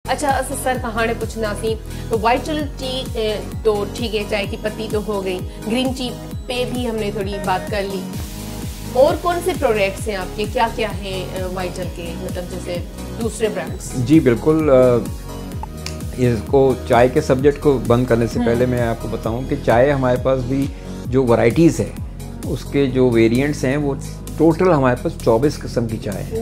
अच्छा सर कहानी पूछना सी तो वाइटल टी तो ठीक है, चाय की पत्ती तो हो गई, ग्रीन टी पे भी हमने थोड़ी बात कर ली। और कौन से प्रोडक्ट्स हैं आपके, क्या क्या हैं वाइटल के, मतलब जैसे दूसरे ब्रांड्स? जी बिल्कुल, इसको चाय के सब्जेक्ट को बंद करने से पहले मैं आपको बताऊं कि चाय हमारे पास भी जो वैरायटीज़ है उसके जो वेरिएंट्स हैं वो टोटल हमारे पास 24 किस्म की चाय है।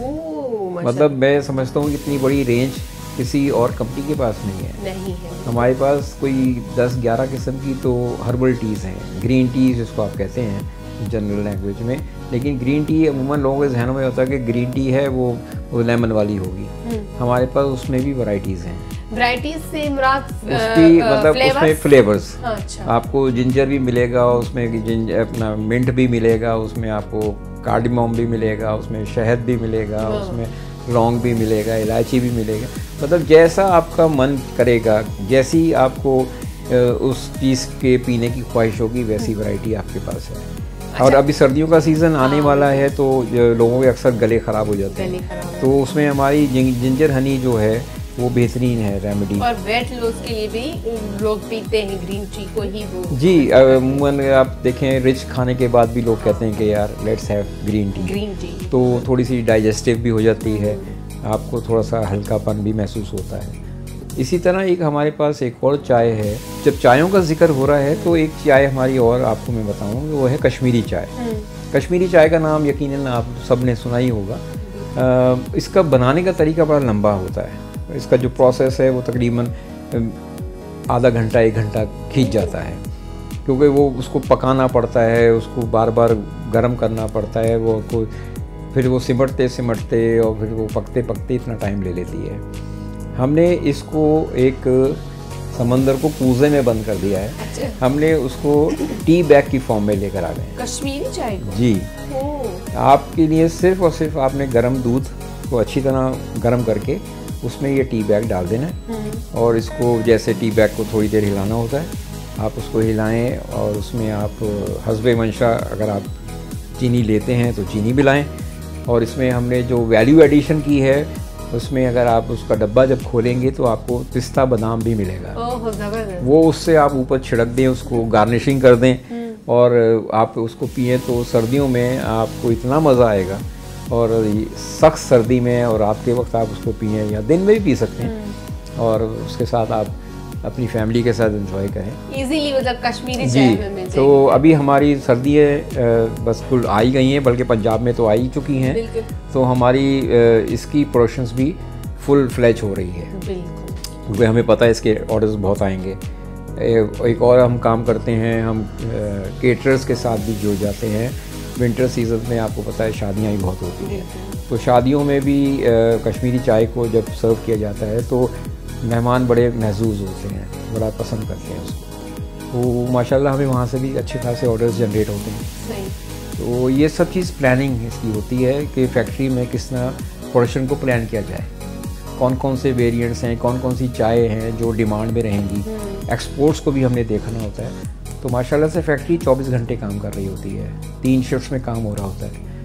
मतलब मैं समझता हूँ कि इतनी बड़ी रेंज किसी और कंपनी के पास नहीं है। हमारे पास कोई 10-11 किस्म की तो हर्बल टीज़ हैं, ग्रीन टी जिसको आप कहते हैं जनरल लैंग्वेज में। लेकिन ग्रीन टी अमूमन लोगों के जहनों में होता है कि ग्रीन टी है वो लेमन वाली होगी। हमारे पास उसमें भी वैरायटीज़ हैं। वैरायटीज से मुराद उसकी मतलब उसमें फ्लेवर्स। अच्छा। आपको जिंजर भी मिलेगा, उसमें अपना मिंट भी मिलेगा, उसमें आपको कार्डिमम भी मिलेगा, उसमें शहद भी मिलेगा, उसमें लौंग भी मिलेगा, इलायची भी मिलेगा। मतलब जैसा आपका मन करेगा, जैसी आपको उस चीज़ के पीने की ख्वाहिश होगी वैसी वैरायटी आपके पास है। अच्छा। और अभी सर्दियों का सीज़न आने वाला है तो लोगों के अक्सर गले ख़राब हो जाते हैं, तो उसमें हमारी जिंजर हनी जो है वो बेहतरीन है रेमेडी। और वेट लॉस के लिए भी लोग पीते हैं ग्रीन टी को ही वो। जी अमूमन आप देखें रिच खाने के बाद भी लोग कहते हैं कि यार लेट्स हैव ग्रीन टी, तो थोड़ी सी डाइजेस्टिव भी हो जाती है, आपको थोड़ा सा हल्कापन भी महसूस होता है। इसी तरह एक हमारे पास एक और चाय है। जब चायों का जिक्र हो रहा है तो एक चाय हमारी और आपको मैं बताऊँ वो है कश्मीरी चाय। कश्मीरी चाय का नाम यकीनन आप सब ने सुना ही होगा। इसका बनाने का तरीका बड़ा लंबा होता है। इसका जो प्रोसेस है वो तकरीबन आधा घंटा 1 घंटा खींच जाता है, क्योंकि वो उसको पकाना पड़ता है, उसको बार बार गर्म करना पड़ता है, वो को फिर वो सिमटते सिमटते और फिर वो पकते पकते इतना टाइम ले लेती है। हमने इसको एक समंदर को कूजे में बंद कर दिया है। अच्छा। हमने उसको टी बैग की फॉर्म में लेकर आ गए कश्मीरी चाय को। जी आपके लिए सिर्फ और सिर्फ आपने गर्म दूध को अच्छी तरह गर्म करके उसमें ये टी बैग डाल देना है और इसको जैसे टी बैग को थोड़ी देर हिलाना होता है, आप उसको हिलाएं और उसमें आप हस्बे मंशा अगर आप चीनी लेते हैं तो चीनी मिलाएं। और इसमें हमने जो वैल्यू एडिशन की है उसमें अगर आप उसका डब्बा जब खोलेंगे तो आपको पिस्ता बादाम भी मिलेगा। वो उससे आप ऊपर छिड़क दें, उसको गार्निशिंग कर दें और आप उसको पिएँ तो सर्दियों में आपको इतना मज़ा आएगा। और सख्त सर्दी में और रात के वक्त आप उसको पिए या दिन में भी पी सकते हैं और उसके साथ आप अपनी फैमिली के साथ एंजॉय करें इजीली, मतलब कश्मीरी चाय में। तो अभी हमारी सर्दियाँ बस कुल आ ही गई हैं, बल्कि पंजाब में तो आ ही चुकी हैं, तो हमारी इसकी प्रोडक्शंस भी फुल फ्लैज हो रही है, क्योंकि हमें पता है इसके ऑर्डर्स बहुत आएंगे। एक और हम काम करते हैं, हम केटरर्स के साथ भी जुड़ जाते हैं। विंटर सीज़न में आपको पता है शादियाँ ही बहुत होती हैं, तो शादियों में भी कश्मीरी चाय को जब सर्व किया जाता है तो मेहमान बड़े महजूज होते हैं, बड़ा पसंद करते हैं उसको, तो माशाल्लाह हमें वहाँ से भी अच्छे खासे ऑर्डर्स जनरेट होते हैं। तो ये सब चीज़ प्लानिंग इसकी होती है कि फैक्ट्री में किस तरह प्रोडक्शन को प्लान किया जाए, कौन कौन से वेरिएंट्स हैं, कौन कौन सी चाय हैं जो डिमांड में रहेंगी, एक्सपोर्ट्स को भी हमने देखना होता है। तो माशाल्लाह से फैक्ट्री 24 घंटे काम कर रही होती है, 3 शिफ्ट्स में काम हो रहा होता है।